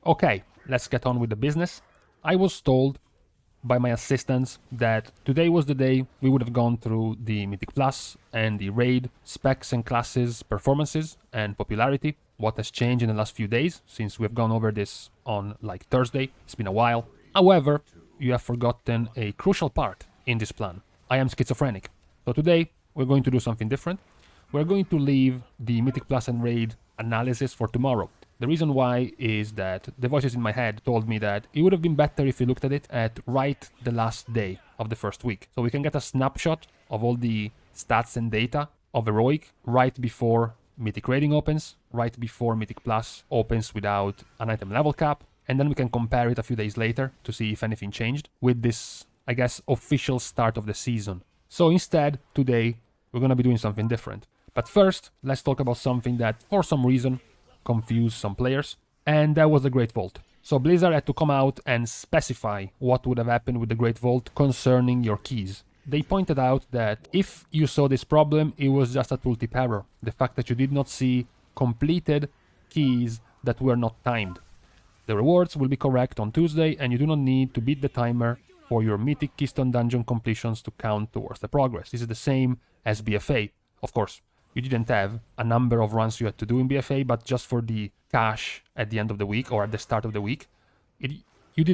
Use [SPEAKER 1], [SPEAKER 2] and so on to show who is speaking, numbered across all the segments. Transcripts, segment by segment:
[SPEAKER 1] Okay, let's get on with the business. I was told by my assistants that today was the day we would have gone through the Mythic Plus and the raid specs and classes, performances and popularity, what has changed in the last few days since we have gone over this on like Thursday. It's been a while. However, you have forgotten a crucial part in this plan. I am schizophrenic. So today we're going to do something different. We're going to leave the Mythic Plus and raid analysis for tomorrow. The reason why is that the voices in my head told me that it would have been better if we looked at it at right the last day of the first week. So we can get a snapshot of all the stats and data of Heroic right before Mythic Rating opens, right before Mythic Plus opens without an item level cap, and then we can compare it a few days later to see if anything changed with this, I guess, official start of the season. So instead, today, we're going to be doing something different. But first, let's talk about something that, for some reason, confused some players, and that was the Great Vault. So Blizzard had to come out and specify what would have happened with the Great Vault concerning your keys. They pointed out that if you saw this problem, it was just a tooltip error. The fact that you did not see completed keys that were not timed. The rewards will be correct on Tuesday, and you do not need to beat the timer for your Mythic Keystone Dungeon completions to count towards the progress. This is the same as BFA. Of course, you didn't have a number of runs you had to do in BFA, but just for the cash at the end of the week or at the start of the week, you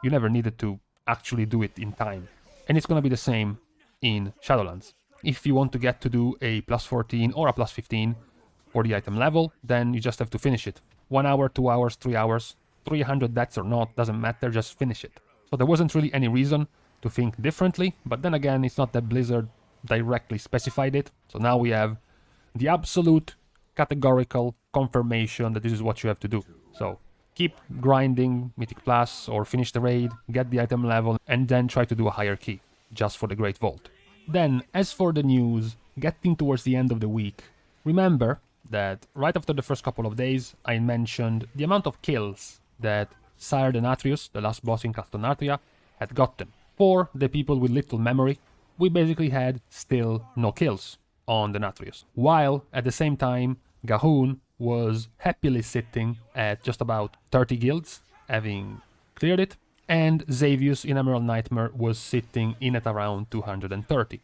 [SPEAKER 1] never needed to actually do it in time. And it's going to be the same in Shadowlands. If you want to get to do a plus 14 or a plus 15 for the item level, then you just have to finish it. 1 hour, 2 hours, 3 hours, 300 deaths or not, doesn't matter, just finish it. So there wasn't really any reason to think differently, but then again, it's not that Blizzard directly specified it. So now we have the absolute categorical confirmation that this is what you have to do. So keep grinding Mythic Plus or finish the raid, get the item level, and then try to do a higher key, just for the Great Vault. Then, as for the news, getting towards the end of the week, remember that right after the first couple of days, I mentioned the amount of kills that Sire Denatrius, the last boss in Castonatria, had gotten. For the people with little memory, we basically had still no kills on Denatrius, while at the same time Gahun was happily sitting at just about 30 guilds, having cleared it, and Xavius in Emerald Nightmare was sitting in at around 230.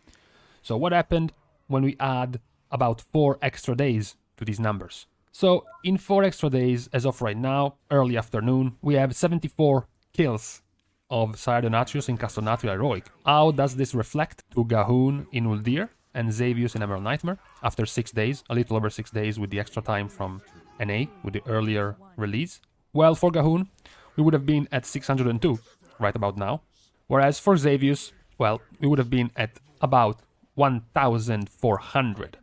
[SPEAKER 1] So what happened when we add about 4 extra days to these numbers? So in 4 extra days, as of right now, early afternoon, we have 74 kills of Sire Denatrius in Castonatria Heroic. How does this reflect to Gahun in Uldir and Xavius in Emerald Nightmare after 6 days, a little over 6 days with the extra time from NA, with the earlier release? Well, for Gahun, we would have been at 602 right about now, whereas for Xavius, well, we would have been at about 1,400.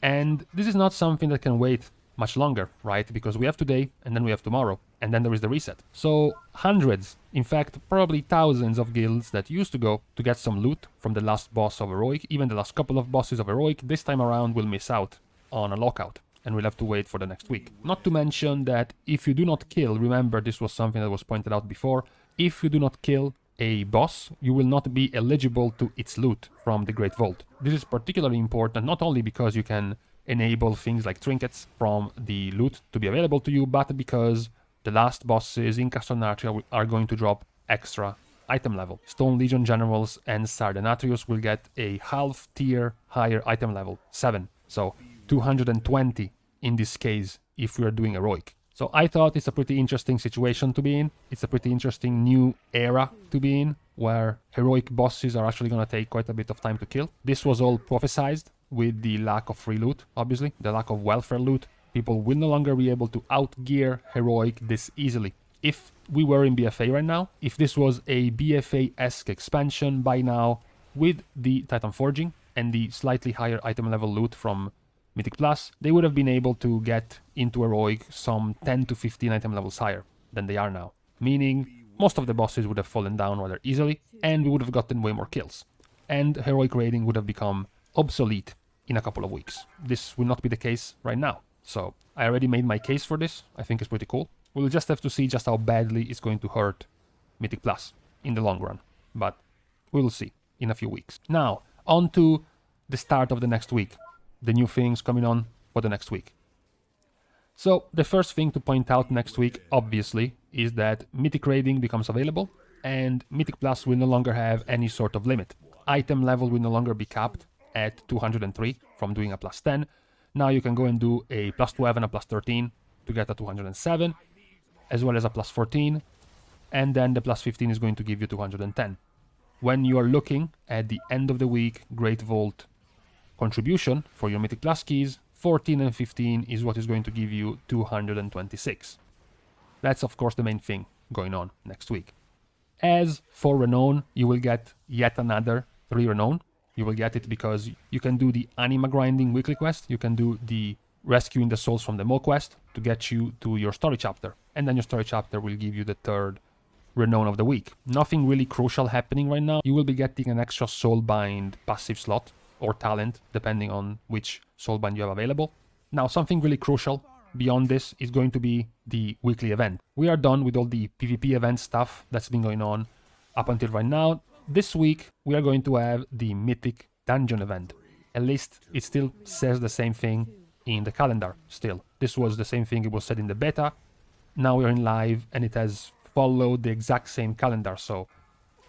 [SPEAKER 1] And this is not something that can wait much longer, right? Because we have today, and then we have tomorrow, and then there is the reset. So hundreds, in fact, probably thousands of guilds that used to go to get some loot from the last boss of Heroic, even the last couple of bosses of Heroic, this time around will miss out on a lockout, and we'll have to wait for the next week. Not to mention that if you do not kill, remember this was something that was pointed out before, if you do not kill a boss, you will not be eligible to its loot from the Great Vault. This is particularly important, not only because you can enable things like trinkets from the loot to be available to you, but because the last bosses in Castonatria are going to drop extra item level. Stone Legion Generals and Sire Denatrius will get a half tier higher item level, 7. So 220 in this case if we are doing Heroic. So I thought it's a pretty interesting situation to be in. It's a pretty interesting new era to be in, where Heroic bosses are actually going to take quite a bit of time to kill. This was all prophesized with the lack of free loot, obviously, the lack of welfare loot. People will no longer be able to outgear Heroic this easily. If we were in BFA right now, if this was a BFA-esque expansion by now, with the Titan Forging and the slightly higher item level loot from Mythic Plus, they would have been able to get into Heroic some 10 to 15 item levels higher than they are now. Meaning, most of the bosses would have fallen down rather easily, and we would have gotten way more kills. And Heroic raiding would have become obsolete in a couple of weeks. This will not be the case right now. So I already made my case for this. I think it's pretty cool. We'll just have to see just how badly it's going to hurt Mythic Plus in the long run. But we will see in a few weeks. Now, on to the start of the next week. The new things coming on for the next week. So the first thing to point out next week, obviously, is that Mythic raiding becomes available, and Mythic Plus will no longer have any sort of limit. Item level will no longer be capped at 203 from doing a plus 10. Now you can go and do a plus 12 and a plus 13 to get a 207, as well as a plus 14, and then the plus 15 is going to give you 210. When you are looking at the end of the week Great Vault contribution for your Mythic Plus keys, 14 and 15 is what is going to give you 226. That's of course the main thing going on next week. As for Renown, you will get yet another 3 Renown. You will get it because you can do the Anima Grinding weekly quest, you can do the Rescuing the Souls from the Maw quest to get you to your story chapter, and then your story chapter will give you the 3rd Renown of the week. Nothing really crucial happening right now. You will be getting an extra Soulbind passive slot, or talent, depending on which Soulbind you have available. Now, something really crucial beyond this is going to be the weekly event. We are done with all the PvP event stuff that's been going on up until right now. This week, we are going to have the Mythic Dungeon event. At least it still says the same thing in the calendar still. This was the same thing it was said in the beta. Now we're in live and it has followed the exact same calendar, so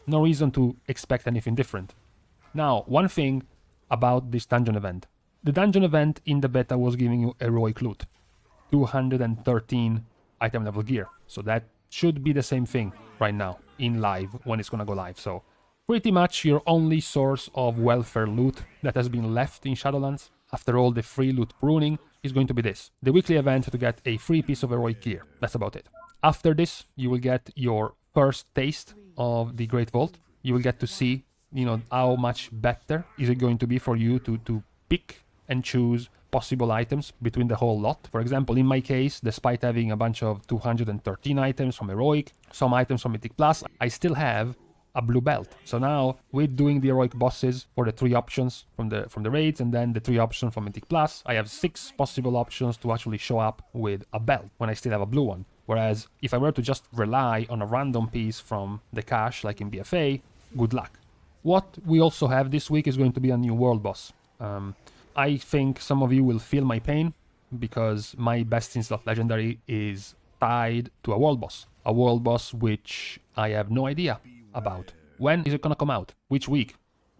[SPEAKER 1] no reason to expect anything different. Now, one thing about this dungeon event. The dungeon event in the beta was giving you heroic loot. 213 item level gear. So that should be the same thing right now in live when it's gonna go live. So pretty much your only source of welfare loot that has been left in Shadowlands after all the free loot pruning is going to be this. The weekly event to get a free piece of heroic gear. That's about it. After this, you will get your first taste of the Great Vault. You will get to see, you know, how much better is it going to be for you to pick and choose possible items between the whole lot. For example, in my case, despite having a bunch of 213 items from Heroic, some items from Mythic Plus, I still have a blue belt. So now, with doing the Heroic bosses for the 3 options from the raids and then the 3 options from Mythic Plus, I have 6 possible options to actually show up with a belt when I still have a blue one. Whereas, if I were to just rely on a random piece from the cache, like in BFA, good luck. What we also have this week is going to be a new world boss. I think some of you will feel my pain because my best in slot legendary is tied to a world boss. A world boss which I have no idea about. When is it gonna come out? Which week?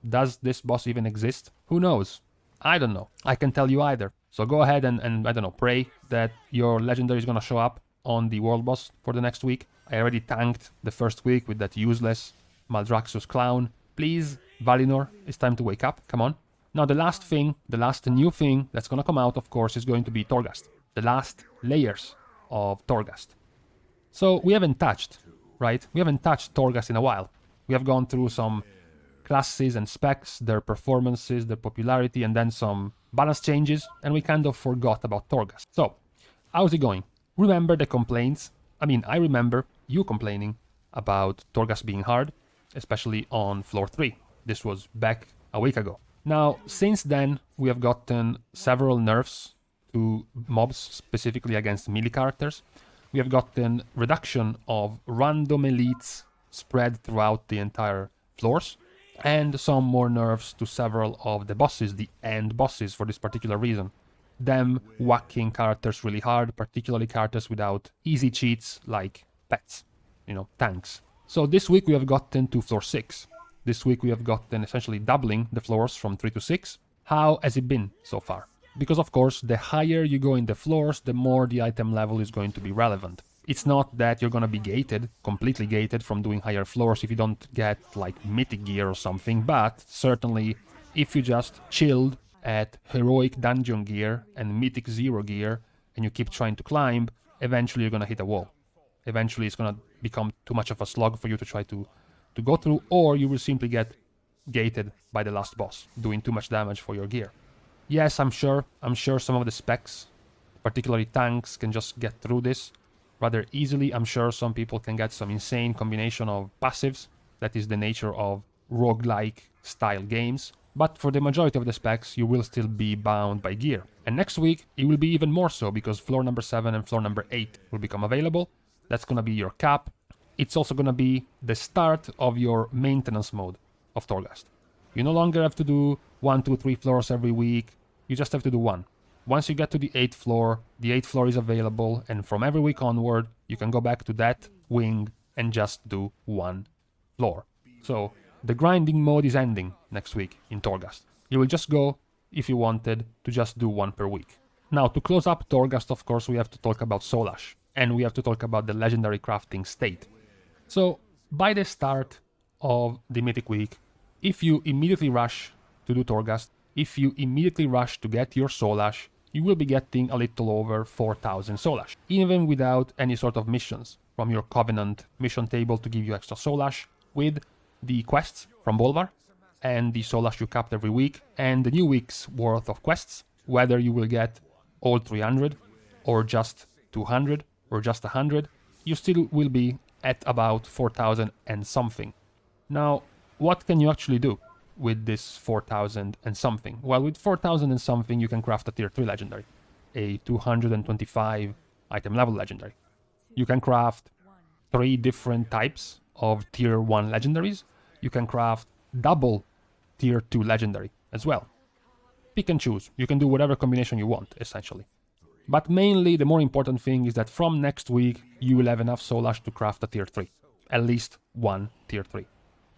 [SPEAKER 1] Does this boss even exist? Who knows? I don't know. I can tell you either. So go ahead and I don't know, pray that your legendary is gonna show up on the world boss for the next week. I already tanked the first week with that useless Maldraxxus clown. Please, Valinor, it's time to wake up. Come on. Now the last new thing that's gonna come out, of course, is going to be Torghast. The last layers of Torghast. So we haven't touched, right? We haven't touched Torghast in a while. We have gone through some classes and specs, their performances, their popularity, and then some balance changes, and we kind of forgot about Torghast. So, how's it going? Remember the complaints? I mean, I remember you complaining about Torghast being hard, especially on floor 3. This was back a week ago. Now, since then, we have gotten several nerfs to mobs, specifically against melee characters. We have gotten reduction of random elites spread throughout the entire floors, and some more nerfs to several of the bosses, the end bosses for this particular reason. Them whacking characters really hard, particularly characters without easy cheats like pets, you know, tanks. So this week we have gotten to floor 6. This week we have gotten essentially doubling the floors from 3 to 6. How has it been so far? Because of course, the higher you go in the floors, the more the item level is going to be relevant. It's not that you're gonna be gated, completely gated from doing higher floors if you don't get like mythic gear or something, but certainly if you just chilled at heroic dungeon gear and mythic 0 gear and you keep trying to climb, eventually you're gonna hit a wall. Eventually it's gonna become too much of a slog for you to try to go through, or you will simply get gated by the last boss, doing too much damage for your gear. Yes, I'm sure some of the specs, particularly tanks, can just get through this rather easily. I'm sure some people can get some insane combination of passives. That is the nature of roguelike style games. But for the majority of the specs, you will still be bound by gear. And next week, it will be even more so, because floor number 7 and floor number 8 will become available. That's gonna be your cap. It's also gonna be the start of your maintenance mode of Torghast. You no longer have to do 1, 2, 3 floors every week. You just have to do 1. Once you get to the 8th floor, the 8th floor is available, and from every week onward, you can go back to that wing and just do one floor. So the grinding mode is ending next week in Torghast. You will just go, if you wanted, to just do one per week. Now, to close up Torghast, of course, we have to talk about Soul Ash, and we have to talk about the legendary crafting state. So, by the start of the Mythic week, if you immediately rush to do Torghast, if you immediately rush to get your Soul Ash, you will be getting a little over 4,000 Soul Ash, even without any sort of missions from your Covenant mission table to give you extra Soul Ash, with the quests from Bolvar, and the Soul Ash you capped every week, and the new week's worth of quests, whether you will get all 300, or just 200, or just 100, you still will be at about 4,000 and something. Now, what can you actually do with this 4,000 and something? Well, with 4,000 and something, you can craft a tier 3 legendary, a 225 item level legendary. You can craft 3 different types of tier 1 legendaries. You can craft double tier 2 legendary as well. Pick and choose. You can do whatever combination you want, essentially. But mainly, the more important thing is that from next week, you will have enough Soul Ash to craft a tier 3. At least one tier 3.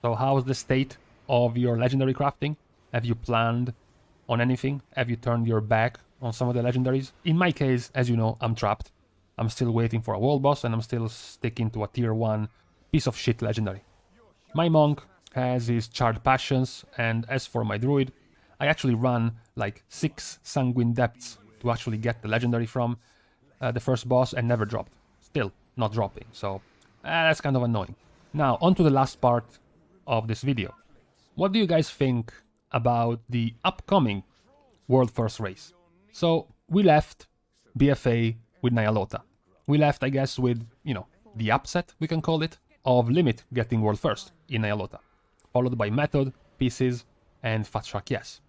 [SPEAKER 1] So how's the state of your legendary crafting? Have you planned on anything? Have you turned your back on some of the legendaries? In my case, as you know, I'm trapped. I'm still waiting for a world boss, and I'm still sticking to a tier 1 piece of shit legendary. My monk has his charred passions, and as for my druid, I actually run like 6 sanguine depths to actually get the legendary from the first boss, and never dropped. Still not dropping, so that's kind of annoying. Now, on to the last part of this video. What do you guys think about the upcoming World First race? So, we left BFA with Nyalota. We left, I guess, with, you know, the upset, we can call it, of Limit getting World First in Nyalota, followed by Method, Pieces, and Fatshark Yes.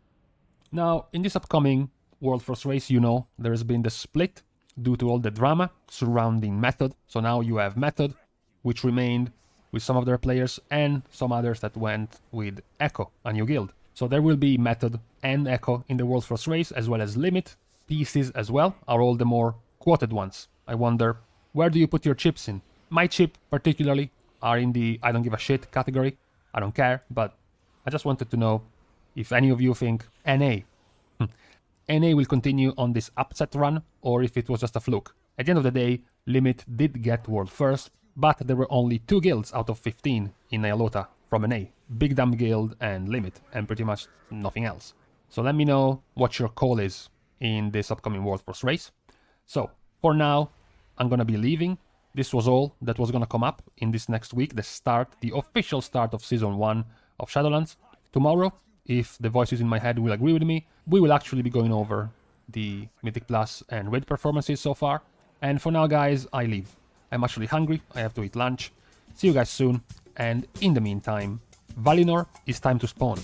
[SPEAKER 1] Now, in this upcoming World First race, you know, there has been the split due to all the drama surrounding Method. So now you have Method, which remained with some of their players, and some others that went with Echo, a new guild. So there will be Method and Echo in the World First race, as well as Limit. Pieces as well are all the more quoted ones. I wonder, where do you put your chips in? My chip, particularly, are in the I don't give a shit category. I don't care, but I just wanted to know if any of you think NA NA will continue on this upset run, or if it was just a fluke. At the end of the day, Limit did get World First, but there were only 2 guilds out of 15 in Nyalota from NA. Big Damn Guild and Limit, and pretty much nothing else. So let me know what your call is in this upcoming World First race. So, for now, I'm gonna be leaving. This was all that was gonna come up in this next week, the official start of Season 1 of Shadowlands. Tomorrow, if the voices in my head will agree with me, we will actually be going over the Mythic Plus and Raid performances so far. And for now, guys, I leave. I'm actually hungry, I have to eat lunch. See you guys soon, and in the meantime, Valinor is time to spawn.